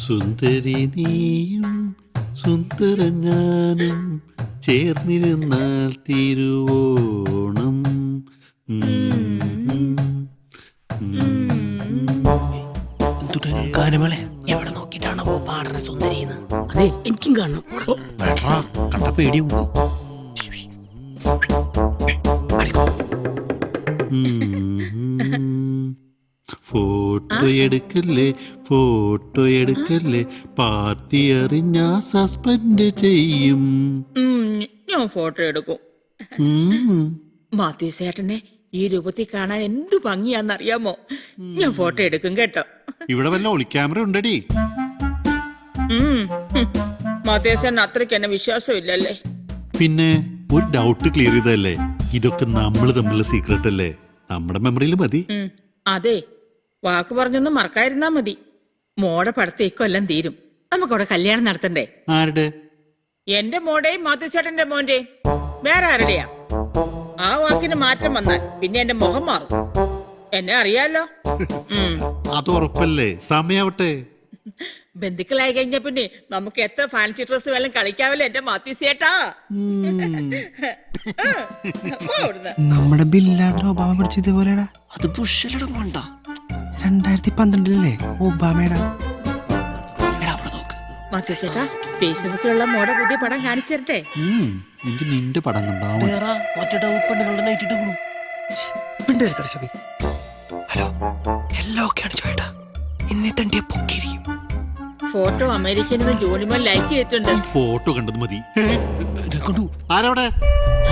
സുന്ദരി നീയും സുന്ദരം ഞാനും ചേർന്നിരുന്നാൽ തിരുവോണം. ഗാനമേളെ എവിടെ നോക്കിട്ടാണോ പാടണ സുന്ദരിന്ന്? അതെ എനിക്കും കാണണം. കണ്ട പേടിയാവും. ഫോട്ടോ എടുക്കല്ലേ, ഫോട്ടോ എടുക്കല്ലേ, പാർട്ടി അറിഞ്ഞാ സസ്പെൻഡ് ചെയ്യും. ഞാൻ ഫോട്ടോ എടുക്കും. മാത്യു ചേട്ടനെ ഈ രൂപത്തിൽ കാണാൻ എന്ത് ഭംഗിയാന്നറിയാമോ? ഞാൻ ഫോട്ടോ എടുക്കും കേട്ടോ. ഇവിടെ വല്ല ഒളിക്യാമറ ഉണ്ടടി? മാത്യു ചേട്ടൻ അത്രയ്ക്ക് എന്നെ വിശ്വാസമില്ലല്ലേ? പിന്നെ ഒരു ഡൗട്ട് ക്ലിയർ ചെയ്തല്ലേ, ഇതൊക്കെ നമ്മള് തമ്മിലുള്ള സീക്രട്ട് അല്ലേ, നമ്മുടെ മെമ്മറിയിൽ മതി. അതെ, വാക്ക് പറഞ്ഞൊന്നും മറക്കാതിരുന്നാ മതി. മോടെ പഠിത്തം എല്ലാം തീരും. നമുക്കവിടെ കല്യാണം നടത്തണ്ടേ? ആരുടെ? എന്റെ മോടെയും മാത്യു മോന്റെയും. വേറെ ആരുടെയാ? ആ വാക്കിന് മാറ്റം വന്നാൽ പിന്നെ എന്റെ മുഖം മാറും. എന്നെ അറിയാലോ. അത് ഉറപ്പല്ലേ, സമയാവട്ടെ. ബന്ധുക്കളായി കഴിഞ്ഞ പിന്നെ നമുക്ക് എത്ര ഫാൻസി ഡ്രസ് വേണം കളിക്കാവല്ലോ എന്റെ മാത്യു ചേട്ടാ. നമ്മുടെ ബില്ലാടൻ ഒബാമ പിടിച്ചത് പോലെടാ. അത് ബുഷല്ലടം കൊണ്ട 2012 ഒബാമയുടെ. മാത്യു ചേട്ടാ, ഫേസ്ബുക്കിലുള്ള മോടെ പുതിയ പടം കാണിച്ചു തരട്ടെ? എനിക്ക് നിന്റെ പടം കണ്ടാവും. ഹലോ, എല്ലാം ഓക്കെയാണ് ചോട്ടാ. ഇന്നേ തണ്ടിയെ പൊക്കിയിരിക്കും. ഫോട്ടോ അമേരിക്കയിൽ നിന്ന് ജോലിമോൻ ലൈക്ക് ചെയ്തിട്ടുണ്ട്. ഫോട്ടോ കണ്ടത് മതി. ആരവിടെ?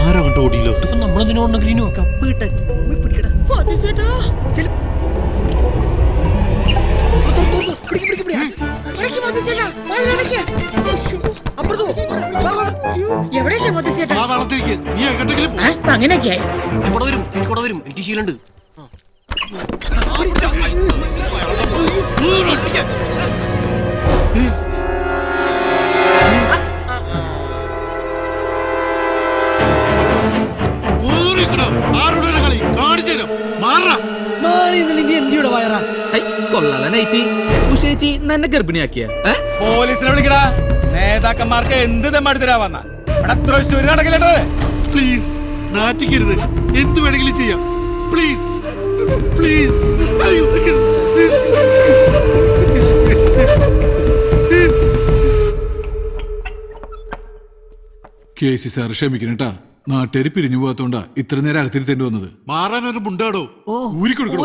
ആരാ കണ്ടു ഓടിയില്ലോ? നമ്മളെന്തിനോ കപ്പ് കിട്ടാൻ പോയി പിടിക്കടാ. മാത്യു ചേട്ടാ, എവിടേക്കാ മാത്യു ചേട്ടാ? അങ്ങനെയൊക്കെയായി വരും. എനിക്ക് ശീലുണ്ട്. എന്തിയുടെ വയറാ കൊള്ളാല നൈറ്റി ഉഷേച്ചി എന്നെ ഗർഭിണിയാക്കിയ പോലീസിനെ വിളിക്കടാ. നേതാക്കന്മാർക്ക് എന്ത് തെമ്മാടുത്തരാ വന്ന തൃശ്ശൂർ നടക്കില്ലട്ടോ. പ്ലീസ് നാറ്റിക്കരുത്, എന്ത് വേണമെങ്കിലും ചെയ്യാം. Please please. കേസി സാർ ക്ഷമിക്കണേട്ടാ, നാട്ടുകാര് പിരിഞ്ഞു പോകാത്തോണ്ടാ ഇത്ര നേരം അകത്തിരുത്തേണ്ടി വന്നത്. മാറാനൊരു മുണ്ടാടോ?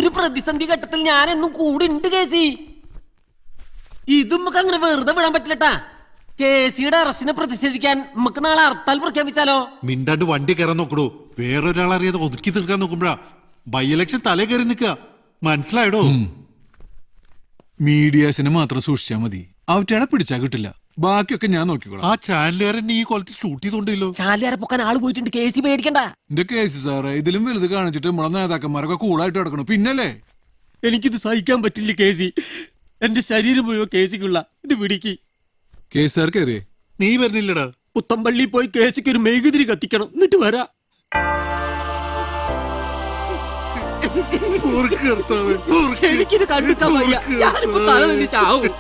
ഒരു പ്രതിസന്ധി ഘട്ടത്തിൽ ഞാൻ എന്നും കൂടെ ഉണ്ട് കേസി. ഇതും നമുക്ക് അങ്ങനെ വെറുതെ വിടാൻ പറ്റില്ലട്ടാ. കേസിയുടെ അറസ്റ്റിനെ പ്രതിഷേധിക്കാൻ നമുക്ക് നാളെ ഹർത്താൽ പ്രഖ്യാപിച്ചാലോ? മിണ്ടാണ്ട് വണ്ടി കയറാൻ നോക്കടോ. വേറൊരാളറിയാതെ ഒതുക്കി തീർക്കാൻ നോക്കുമ്പോഴാ ബൈ ഇലക്ഷൻ തലേ കയറി നിൽക്കുക. മനസ്സിലായടോ? മീഡിയാസിനെ മാത്രം സൂക്ഷിച്ചാ മതി, അവറ്റയാളെ പിടിച്ചാ കിട്ടില്ല. ബാക്കിയൊക്കെ ഞാൻ നോക്കിക്കോളാം. ആ ചാനലുകാരൻ ഈ കൊലത്തിൽ ഷൂട്ട് ചെയ്തോണ്ടല്ലോ. ചാലിയാരെ പൊക്കാൻ ആള് പോയിട്ടുണ്ട്. കേസി പേടിക്കണ്ട. എന്റെ കേസി സാറേ, ഇതിലും വലുത് കാണിച്ചിട്ട് നമ്മളെ നേതാക്കന്മാരൊക്കെ കൂളായിട്ട് കിടക്കണം. പിന്നല്ലേ എനിക്കിത് സഹിക്കാൻ പറ്റില്ല കേസി. എന്റെ ശരീരം മുഴുവൻ കേസിക്കുള്ള ഇത് പിടിക്ക്. കേസ് സാർ കയറിയേ? നീ വരുന്നില്ലടാ. പുത്തമ്പള്ളി പോയി കേസിക്ക് ഒരു മെഴുകുതിരി കത്തിക്കണം, എന്നിട്ട് വരാ. എനിക്കിത് കണ്ടിക്കാൻ വയ്യ. ഞാനിപ്പോ തല നിന്ന് ചാവും.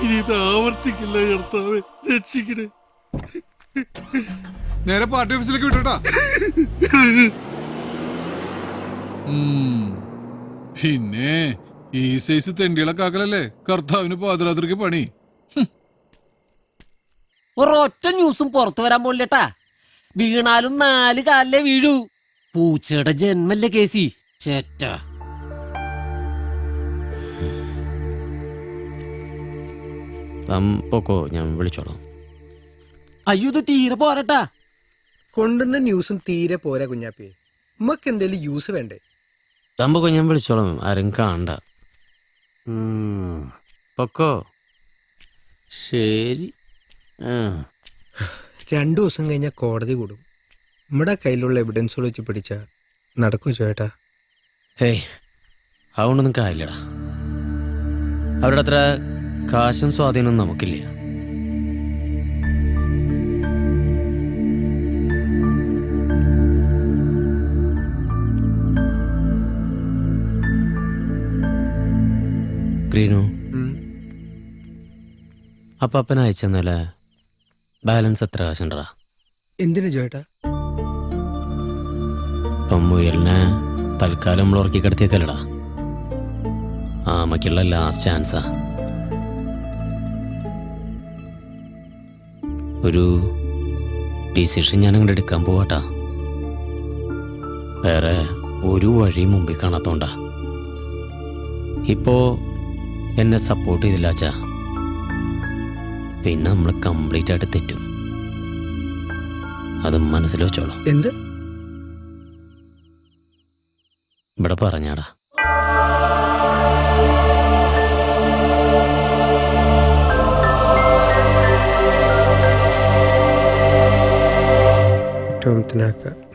ഇനി ഇത് ആവർത്തിക്കില്ല കർത്താവേ, രക്ഷിക്കണേ. നേരെ പാർട്ടി ഓഫീസിലേക്ക് വിട്ടോട്ടാ. പിന്നെ ഈ സൈസ് തെണ്ടികളൊക്കെ ആക്കലല്ലേ കർത്താവിന് പാതിരാത്രിക്ക് പണി. ഒരൊറ്റ ന്യൂസും പുറത്തു വരാൻ പോലില്ലട്ടാ. വീണാലും 4 കാലിലേ വീഴൂ. പൂച്ചയുടെ ജന്മല്ലേ കേസി ചേറ്റ. പോക്കോ, ഞാൻ വിളിച്ചോളാം. അയ്യോ ഇത് തീരെ പോരട്ടാ. കൊണ്ടുവന്ന ന്യൂസും തീരെ പോരാ കുഞ്ഞാപ്പി. ഉമ്മക്ക് എന്തേലും യൂസ് വേണ്ടേ? തമ്പൊക്കോ, ഞാൻ വിളിച്ചോളാം. ആരും കാണണ്ട. പൊക്കോ. ശരി. 2 ദിവസം കഴിഞ്ഞാൽ കോടതി കൂടും. നമ്മുടെ കയ്യിലുള്ള എവിഡൻസുകൾ വെച്ച് പിടിച്ച നടക്കൂ ചേട്ടാ? ഹേയ്, അതുകൊണ്ടൊന്നും കാര്യമില്ലടാ. അവരുടെ അത്ര കാശും സ്വാധീനവും നമുക്കില്ല. ഗ്രീനു, അപ്പൻ അയച്ചെന്നല്ലേ ബാലൻസ് എത്ര കാശുണ്ടടാ? എന്തിനു ചേട്ടാ? ഇപ്പം മുയലിനെ തൽക്കാലം നമ്മൾ ഉറക്കി കിടത്തിയേക്കല്ലടാ. ആമയ്ക്കുള്ള ലാസ്റ്റ് ചാൻസാ. ഒരു ഡിസിഷൻ ഞാൻ അങ്ങോട്ട് എടുക്കാൻ പോവാട്ടാ. വേറെ ഒരു വഴി മുമ്പിൽ കാണാത്തോണ്ടാ. ഇപ്പോ എന്നെ സപ്പോർട്ട് ചെയ്തില്ലാച്ചാ പിന്നെ നമ്മൾ കംപ്ലീറ്റ് ആയിട്ട് തെറ്റും. അത് മനസ്സിൽ വെച്ചോളാം. എന്ത്? ഇവിടെ പറഞ്ഞാടാ.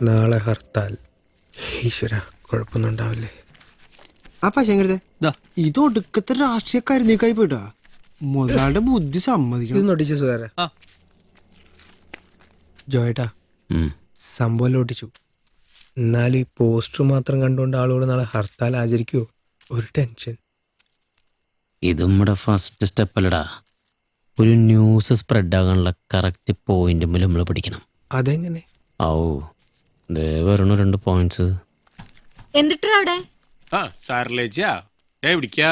നാളെ ഹർത്താൽ. ഈശ്വര, കുഴപ്പമൊന്നും ഉണ്ടാവില്ലേ? ആ പശങ്കരുത് ഇത് ഒടുക്കത്തെ രാഷ്ട്രീയക്കാരനേക്കായി പോയിട്ടാ. മുതലാളുടെ ബുദ്ധി ഇത് സമ്മതിക്കണം. നോട്ടിച്ചു സുധാര. ജോയേട്ടാ, സംഭവം നോട്ടിച്ചു. എന്നാലും ഈ പോസ്റ്റർ മാത്രം കണ്ടുകൊണ്ട് ആളുകൾ നാളെ ഹർത്താൽ ആചരിക്കുവോ? ഒരു ടെൻഷൻ. ഇത് നമ്മുടെ ഫസ്റ്റ് സ്റ്റെപ്പ് അല്ലടാ. ഒരു ന്യൂസ് സ്പ്രെഡ് ആകാനുള്ള കറക്റ്റ് പോയിന്റ് നമ്മൾ പിടിക്കണം. അതെങ്ങനെ? ഔ, ദേ വരണു 2 പോയിന്റ്സ്. എന്നിട്ടാ അവിടെ സാറിലേച്ചാ എവിടിക്കാ?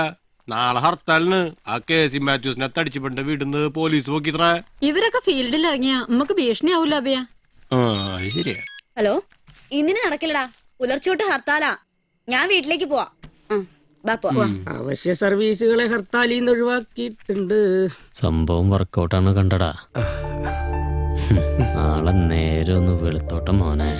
നാളെ ഹർത്താലിന് ആ KC മാത്യൂസിനെ തടിച്ചുപെട്ട വീടിന്ന് പോലീസ് നോക്കിത്ര. ഇവരൊക്കെ ഫീൽഡിൽ ഇറങ്ങിയ നമുക്ക് ഭീഷണിയാവൂല അഭയ. ശരിയാ. ഹലോ, ഇന്നിന് നടക്കില്ലടാ. പുലർച്ചോട്ട് ഹർത്താലാ. ഞാൻ വീട്ടിലേക്ക് പോവാ. അവശ്യ സർവീസുകളെ ഹർത്താലിൽ നിന്ന് ഒഴിവാക്കിയിട്ടുണ്ട്. സംഭവം വർക്കൗട്ടാണ് കണ്ടടാ. നാളെ നേരെ ഒന്ന് വെളുത്തോട്ടം മോനെ.